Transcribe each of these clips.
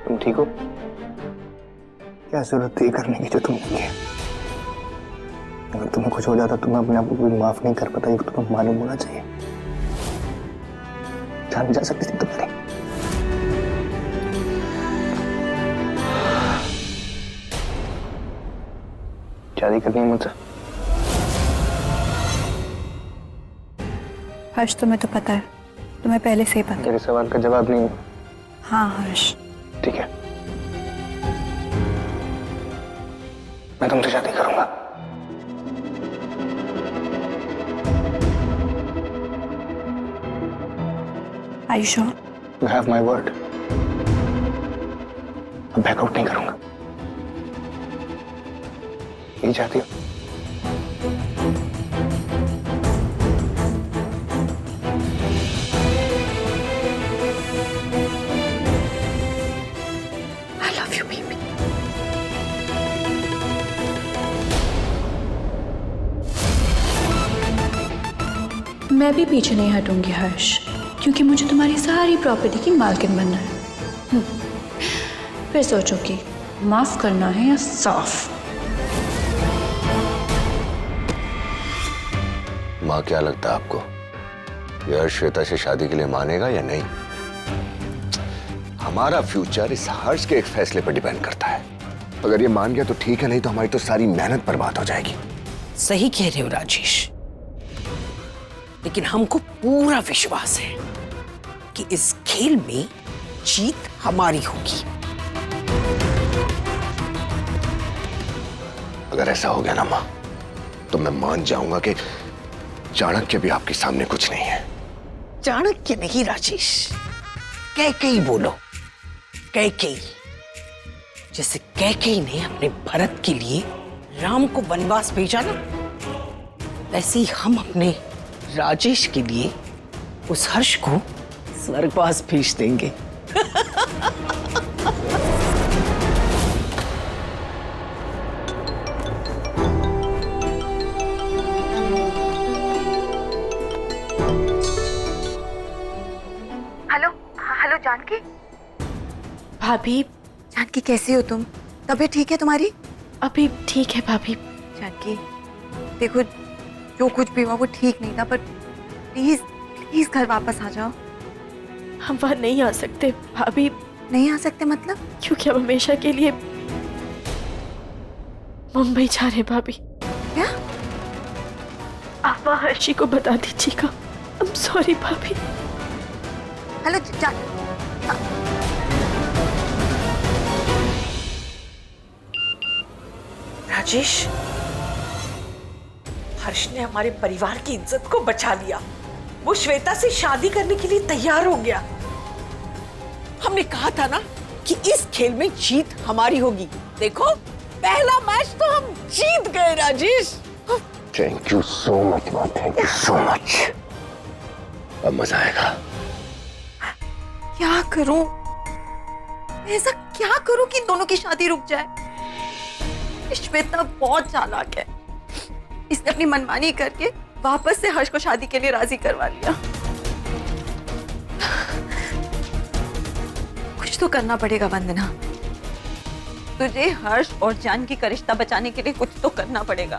तुम ठीक हो? क्या जरूरत थी करने की जो तुमने किया? अगर तुम्हें कुछ हो जाता तो मैं अपने आप को भी माफ नहीं कर पाता, ये तुम्हें मालूम होना चाहिए। जान जा सकती थी तुम्हारी। शादी करनी है मुझसे? हर्ष, तुम्हें तो पता है, तुम्हें पहले से ही पता है। मेरे सवाल का जवाब नहीं। हाँ हर्ष। ठीक है, मैं तुमसे शादी करूंगा। Are you sure? You have my word. अब बैकआउट नहीं करूंगा। यही चाहती हो? I love you, baby. मैं भी पीछे नहीं हटूंगी हर्ष, क्योंकि मुझे तुम्हारी सारी प्रॉपर्टी की मालकिन बनना है। फिर सोचो कि माफ करना है या साफ। माँ, क्या लगता है आपको, यह श्वेता से शादी के लिए मानेगा या नहीं? हमारा फ्यूचर इस हर्ष के एक फैसले पर डिपेंड करता है। अगर ये मान गया तो ठीक है, नहीं तो हमारी तो सारी मेहनत बर्बाद हो जाएगी। सही कह रहे हो राजेश, लेकिन हमको पूरा विश्वास है कि इस खेल में जीत हमारी होगी। अगर ऐसा हो गया ना माँ, तो मैं मान जाऊंगा कि चाणक्य भी आपके सामने कुछ नहीं है। चाणक्य नहीं राजेश, कैकेयी बोलो, कैकेयी। जैसे कैकेयी ने अपने भरत के लिए राम को वनवास भेजा ना, वैसे ही हम अपने राजेश के लिए उस हर्ष को स्वर्गवास भेज देंगे। Hello, hello Janaki. भाभी, जानकी कैसी हो तुम? तबीयत ठीक है तुम्हारी? अभी ठीक है भाभी। जानकी देखो, जो कुछ भी हुआ वो ठीक नहीं था, पर प्लीज प्लीज घर वापस आ जाओ। हम वहाँ नहीं आ सकते भाभी। नहीं आ सकते मतलब? क्योंकि अब हमेशा के लिए मुंबई जा रहे भाभी। क्या? आप वहाँ हर्षी को बता दीजिएगा। I'm sorry भाभी। हेलो राजेश, हर्ष ने हमारे परिवार की इज्जत को बचा लिया। वो श्वेता से शादी करने के लिए तैयार हो गया। हमने कहा था ना कि इस खेल में जीत हमारी होगी। देखो, पहला मैच तो हम जीत गए Rajesh. Thank you so much माँ, थैंक यू सो मच। अब मजा आएगा। क्या करूं? ऐसा क्या करूं कि दोनों की शादी रुक जाए? श्वेता बहुत चालाक है, इसने अपनी मनमानी करके वापस से हर्ष को शादी के लिए राजी करवा लिया। कुछ तो करना पड़ेगा वंदना, तुझे हर्ष और जानकी का रिश्ता बचाने के लिए कुछ तो करना पड़ेगा।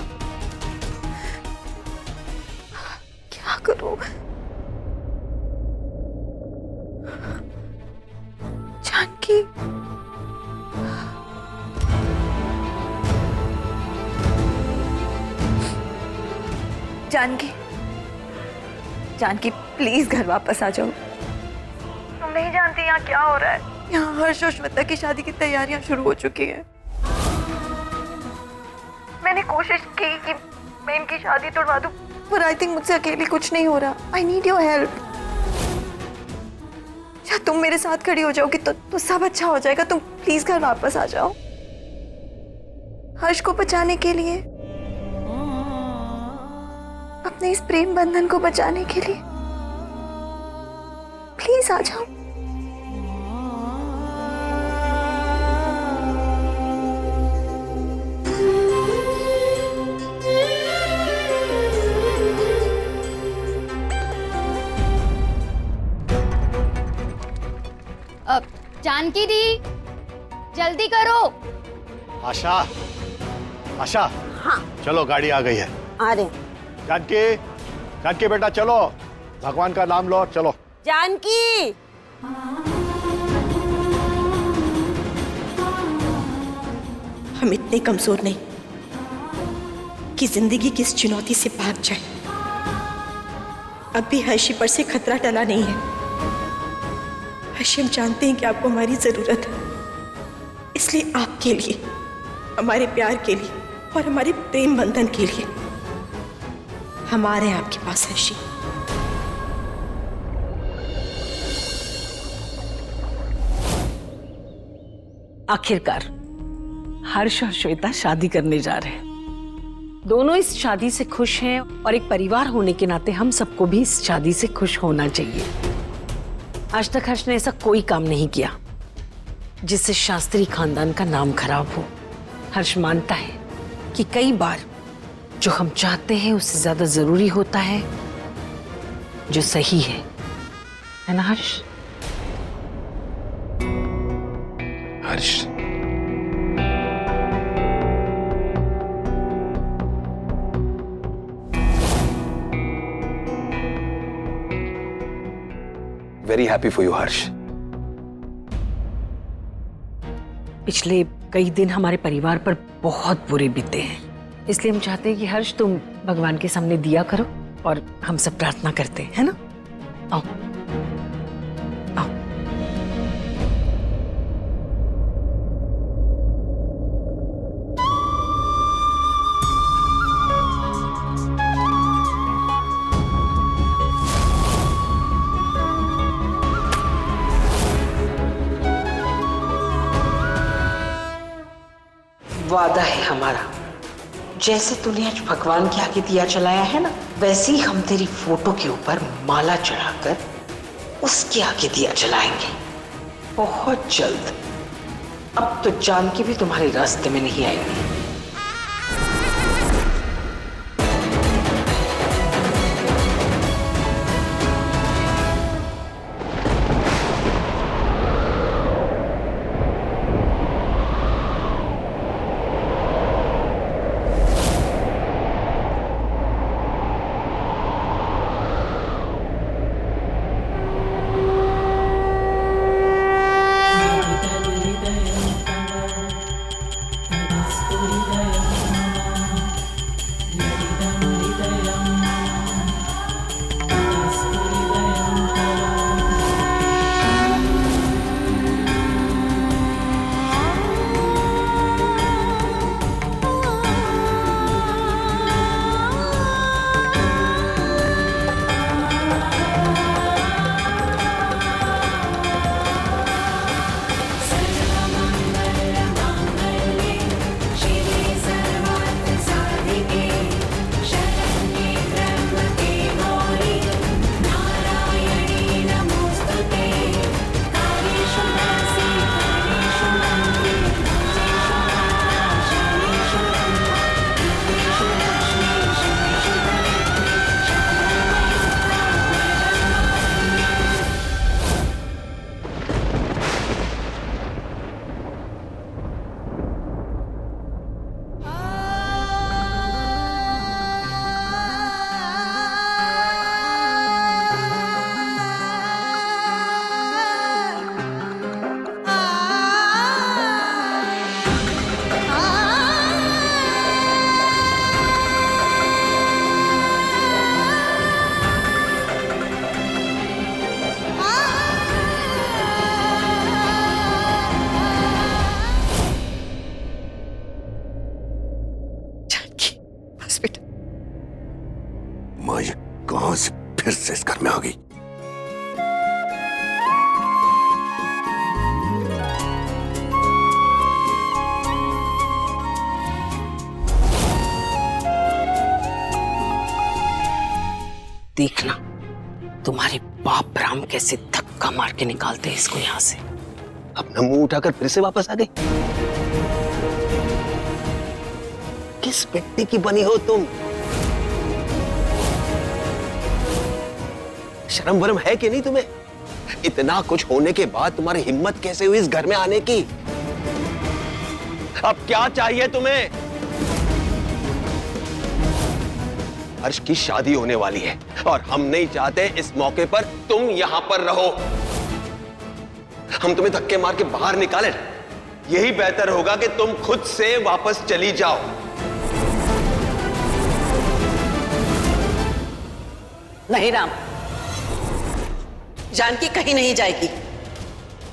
क्या करूं? जानकी, जानकी, जानकी प्लीज घर वापस आ जाओ। तुम नहीं जानती यहाँ क्या हो रहा है। यहाँ हर्ष और श्वेता की शादी की तैयारियां शुरू हो चुकी हैं। मैंने कोशिश की कि मैं इनकी शादी तोड़वा दूं, पर आई थिंक मुझसे अकेले कुछ नहीं हो रहा। I need your help. क्या तुम मेरे साथ खड़ी हो जाओगी तो सब अच्छा हो जाएगा। तुम प्लीज घर वापस आ जाओ, हर्ष को बचाने के लिए, अपने इस प्रेम बंधन को बचाने के लिए। प्लीज आ जाओ। जानकी दी, जल्दी करो। आशा, आशा। हाँ। चलो गाड़ी आ गई है। आ रहे। जानकी, जानकी बेटा चलो, भगवान का नाम लो, चलो। जानकी। हम इतने कमजोर नहीं कि जिंदगी की इस चुनौती से भाग जाए। अब भी हर्षी पर से खतरा टला नहीं है। हर्षी, हम जानते हैं कि आपको हमारी जरूरत है, इसलिए आपके लिए, हमारे प्यार के लिए और हमारे प्रेम बंधन के लिए हम आ रहे हैं आपके पास हर्षी। आखिरकार हर्ष और श्वेता शादी करने जा रहे हैं। दोनों इस शादी से खुश हैं और एक परिवार होने के नाते हम सबको भी इस शादी से खुश होना चाहिए। आज तक हर्ष ने ऐसा कोई काम नहीं किया जिससे शास्त्री खानदान का नाम खराब हो। हर्ष मानता है कि कई बार जो हम चाहते हैं उससे ज्यादा जरूरी होता है जो सही है ना हर्ष? हर्ष, वेरी हैप्पी फॉर यू हर्ष। पिछले कई दिन हमारे परिवार पर बहुत बुरे बीते हैं, इसलिए हम चाहते हैं कि हर्ष तुम भगवान के सामने दिया करो और हम सब प्रार्थना करते हैं, है ना? आओ आओ। वादा है हमारा, जैसे तूने आज भगवान के आगे दिया जलाया है ना, वैसे ही हम तेरी फोटो के ऊपर माला चढ़ाकर उसके आगे दिया जलाएंगे बहुत जल्द। अब तो जानकी भी तुम्हारे रास्ते में नहीं आएगी। माँ ये कहां से फिर से इस घर में आ गई? देखना तुम्हारे बाप राम कैसे धक्का मार के निकालते हैं इसको यहाँ से। अपना मुंह उठाकर फिर से वापस आ गई। किस मिट्टी की बनी हो तुम? शर्म वरम है कि नहीं तुम्हें? इतना कुछ होने के बाद तुम्हारी हिम्मत कैसे हुई इस घर में आने की? अब क्या चाहिए तुम्हें? हर्ष की शादी होने वाली है और हम नहीं चाहते इस मौके पर तुम यहां पर रहो। हम तुम्हें धक्के मार के बाहर निकालें, यही बेहतर होगा कि तुम खुद से वापस चली जाओ। नहीं राम, जानकी कहीं नहीं जाएगी।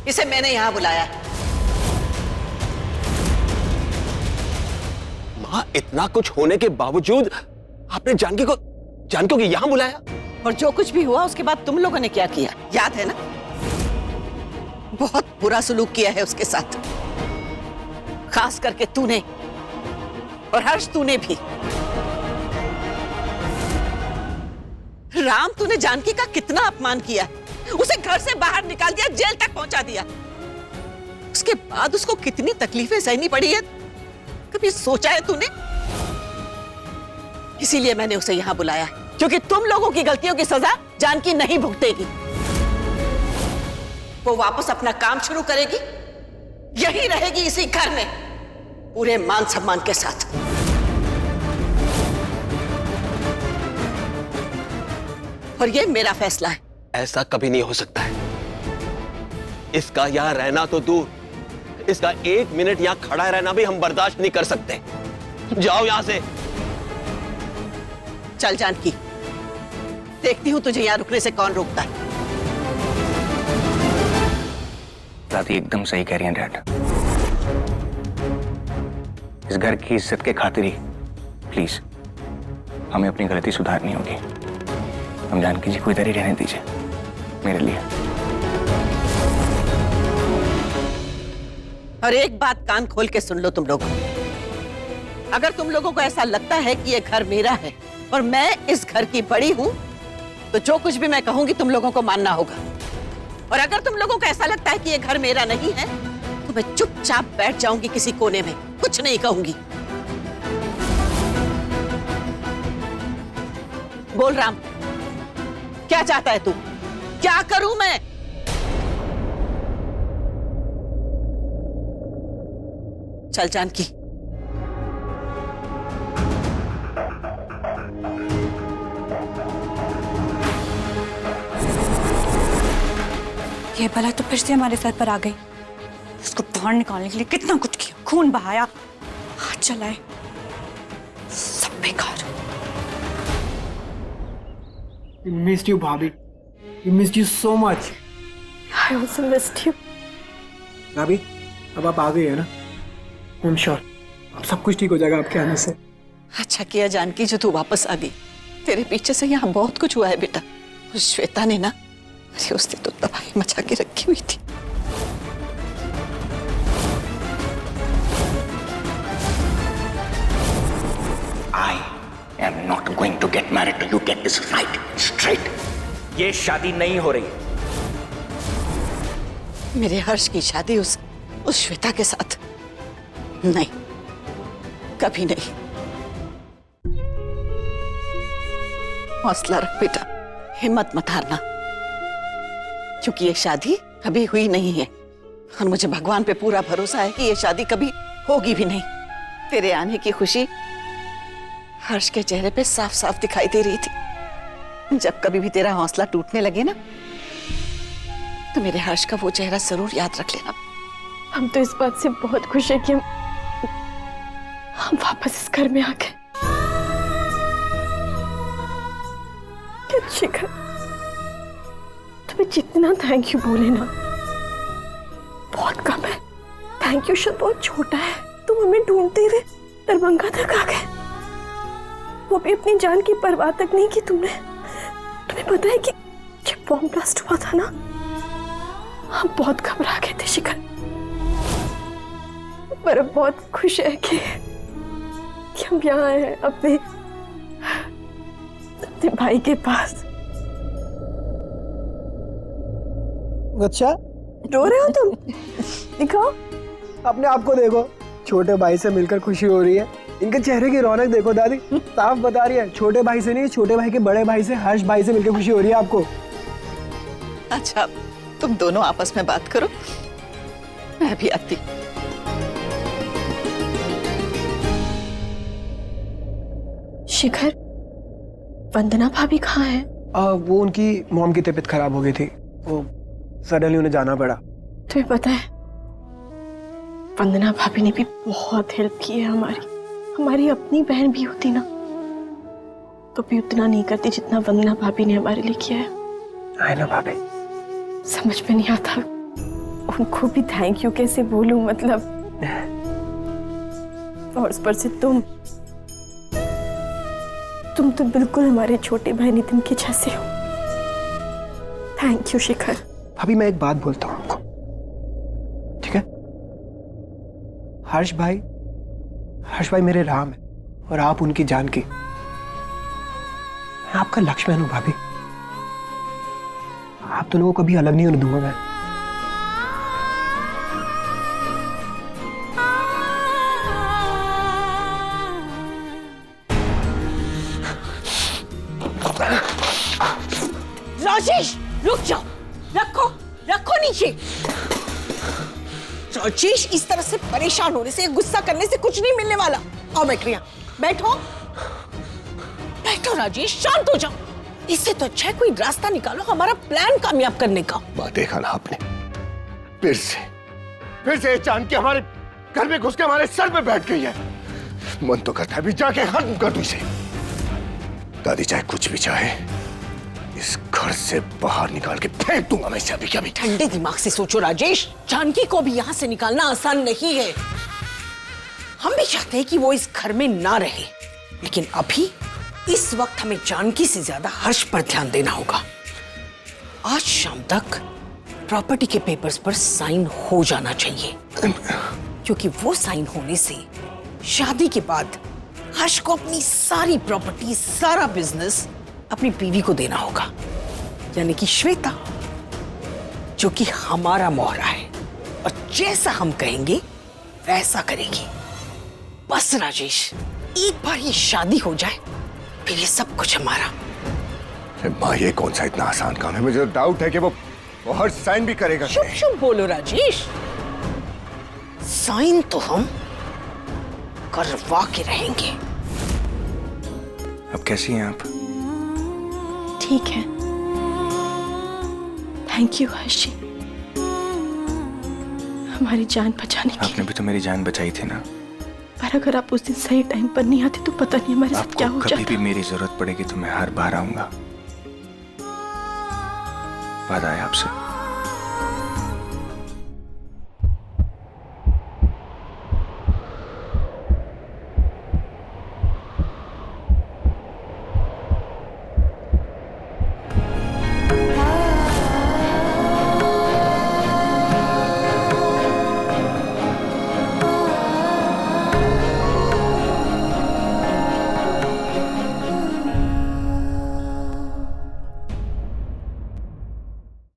इसे मैंने यहां बुलाया। मां, इतना कुछ होने के बावजूद आपने जानकी को यहां बुलाया? और जो कुछ भी हुआ उसके बाद तुम लोगों ने क्या किया याद है ना? बहुत बुरा सलूक किया है उसके साथ, खास करके तूने और हर्ष, तूने भी। राम, तूने जानकी का कितना अपमान किया, उसे घर से बाहर निकाल दिया, जेल तक पहुंचा दिया। उसके बाद उसको कितनी तकलीफें सहनी पड़ी है, कभी सोचा है तूने? इसीलिए मैंने उसे यहां बुलाया, क्योंकि तुम लोगों की गलतियों की सजा जानकी नहीं भुगतेगी। वो वापस अपना काम शुरू करेगी, यही रहेगी इसी घर में, पूरे मान सम्मान के साथ। और ये मेरा फैसला है। ऐसा कभी नहीं हो सकता है। इसका यहां रहना तो दूर, इसका 1 मिनट यहां खड़ा रहना भी हम बर्दाश्त नहीं कर सकते। जाओ यहां से। चल जानकी, देखती हूं तुझे यहां रुकने से कौन रोकता है। दादी एकदम सही कह रही हैं डैड। इस घर की इज्जत के खातिर ही प्लीज हमें अपनी गलती सुधारनी होगी। हम जानकी जी को इधर ही रहने दीजिए मेरे लिए। और एक बात कान खोल के सुन लो तुम लोग, अगर तुम लोगों को ऐसा लगता है कि ये घर मेरा है और मैं इस घर की बड़ी हूं, तो जो कुछ भी मैं कहूंगी तुम लोगों को मानना होगा। और अगर तुम लोगों को ऐसा लगता है कि ये घर मेरा नहीं है, तो मैं चुपचाप बैठ जाऊंगी किसी कोने में, कुछ नहीं कहूंगी। बोल राम, क्या चाहता है तू? क्या करूं मैं? चल जानकी। ये भला तो फिर से हमारे सर पर आ गई। उसको बाहर निकालने के लिए कितना कुछ किया, खून बहाया, हाथ चलाए, सब बेकार। We missed you, Bhabhi. We missed you so much. I also missed you. भाभी, अब आप आ गई है ना? I'm sure. अब सब कुछ ठीक हो जाएगा आपके आने से। अच्छा किया जानकी जो तू वापस आ गई। तेरे पीछे से यहाँ बहुत कुछ हुआ है बेटा। उस श्वेता ने ना, अरे उसने तो तबाही मचा के रखी हुई थी। I am not going to get married to you. Get this right, straight. ये शादी नहीं हो रही। मेरे हर्ष की शादी उस श्वेता के साथ नहीं, कभी नहीं। हौसला रख बेटा, हिम्मत मत हारना, क्योंकि ये शादी कभी हुई नहीं है और मुझे भगवान पे पूरा भरोसा है कि ये शादी कभी होगी भी नहीं। तेरे आने की खुशी हर्ष के चेहरे पे साफ साफ दिखाई दे रही थी। जब कभी भी तेरा हौसला टूटने लगे ना, तो मेरे हर्ष का वो चेहरा जरूर याद रख लेना। हम तो इस बात से बहुत खुश हैं कि हम वापस इस घर में आ गए। शिखर, तुम्हें जितना थैंक यू बोले ना बहुत कम है। थैंक यू शब्द बहुत छोटा है। तुम हमें ढूंढते हुए दरभंगा तक आ गए, वो भी अपनी जान की परवाह तक नहीं की तुमने। तुम्हें पता है कि जब बॉम्ब ब्लास्ट हुआ था ना, हम बहुत घबरा गए थे शिखर, पर अब बहुत खुश है कि हम यहाँ हैं अपने भाई के पास। अच्छा, रो रहे हो तुम? दिखाओ अपने आप को देखो, छोटे भाई से मिलकर खुशी हो रही है। इनके चेहरे की रौनक देखो दादी, साफ बता रही है छोटे भाई से नहीं, छोटे भाई के बड़े भाई से, हर्ष भाई से मिलकर खुशी हो रही है आपको। अच्छा, तुम दोनों आपस में बात करो, मैं भी आती। शिखर, वंदना भाभी कहाँ है? वो उनकी मॉम की तबीयत खराब हो गई थी, वो सडनली उन्हें जाना पड़ा। तुम्हें पता है, वंदना भाभी ने भी बहुत हेल्प की है हमारी अपनी बहन भी होती ना तो भी उतना नहीं करती जितना वंदना भाभी ने हमारे लिए किया है। आई नो भाभी। समझ में नहीं आता उनको भी थैंक यू कैसे बोलूं, मतलब। और उस पर से तुम तो बिल्कुल हमारे छोटे भाई नितिन के जैसे हो। थैंक यू शिखर। भाभी मैं एक बात बोलता हूँ आपको, ठीक है? हर्ष भाई मेरे राम है और आप उनकी जानकी। मैं आपका लक्ष्मण हूं भाभी, आप दोनों को कभी अलग नहीं होने दूंगा मैं। राजेश रुक जाओ, रखो नीचे। राजेश, इस तरह से परेशान होने से, गुस्सा करने से कुछ नहीं मिलने वाला। आओ बैठ यहाँ, बैठो राजेश, शांत हो जाओ। इससे तो अच्छा है कोई रास्ता निकालो हमारा प्लान कामयाब करने का। बात देखा ना आपने, फिर से जानकी हमारे घर में घुस के हमारे सर पे बैठ गई है। मन तो करता है भी जाके खत्म कर दूं इसे। दादी चाहे कुछ भी चाहे, इस घर से बाहर निकाल के फेंक दूंगा मैं इसे अभी के अभी। ठंडे दिमाग से सोचो राजेश, जानकी को भी यहाँ से निकालना आसान नहीं है। हम भी चाहते हैं कि वो इस घर में ना रहे, लेकिन अभी इस वक्त हमें जानकी से ज्यादा हर्ष पर ध्यान देना होगा। आज शाम तक प्रॉपर्टी के पेपर्स पर साइन हो जाना चाहिए, क्योंकि वो साइन होने से शादी के बाद हर्ष को अपनी सारी प्रॉपर्टी, सारा बिजनेस अपनी बीवी को देना होगा, यानी कि श्वेता, जो कि हमारा मोहरा है और जैसा हम कहेंगे वैसा करेगी। बस राजेश, एक बार ये शादी हो जाए फिर ये सब कुछ हमारा। माँ, ये कौन सा इतना आसान काम है? मुझे तो डाउट है कि वो हर साइन भी करेगा। शुभ बोलो राजेश, साइन तो हम करवा के रहेंगे। अब कैसी हैं आप? ठीक है, थैंक यू हर्षी, हमारी जान बचाने की। आपने भी तो मेरी जान बचाई थी ना। पर अगर आप उस दिन सही टाइम पर नहीं आते तो पता नहीं हमारे साथ क्या हो जाता। कभी भी मेरी जरूरत पड़ेगी तो मैं हर बार आऊंगा। वादा है आपसे।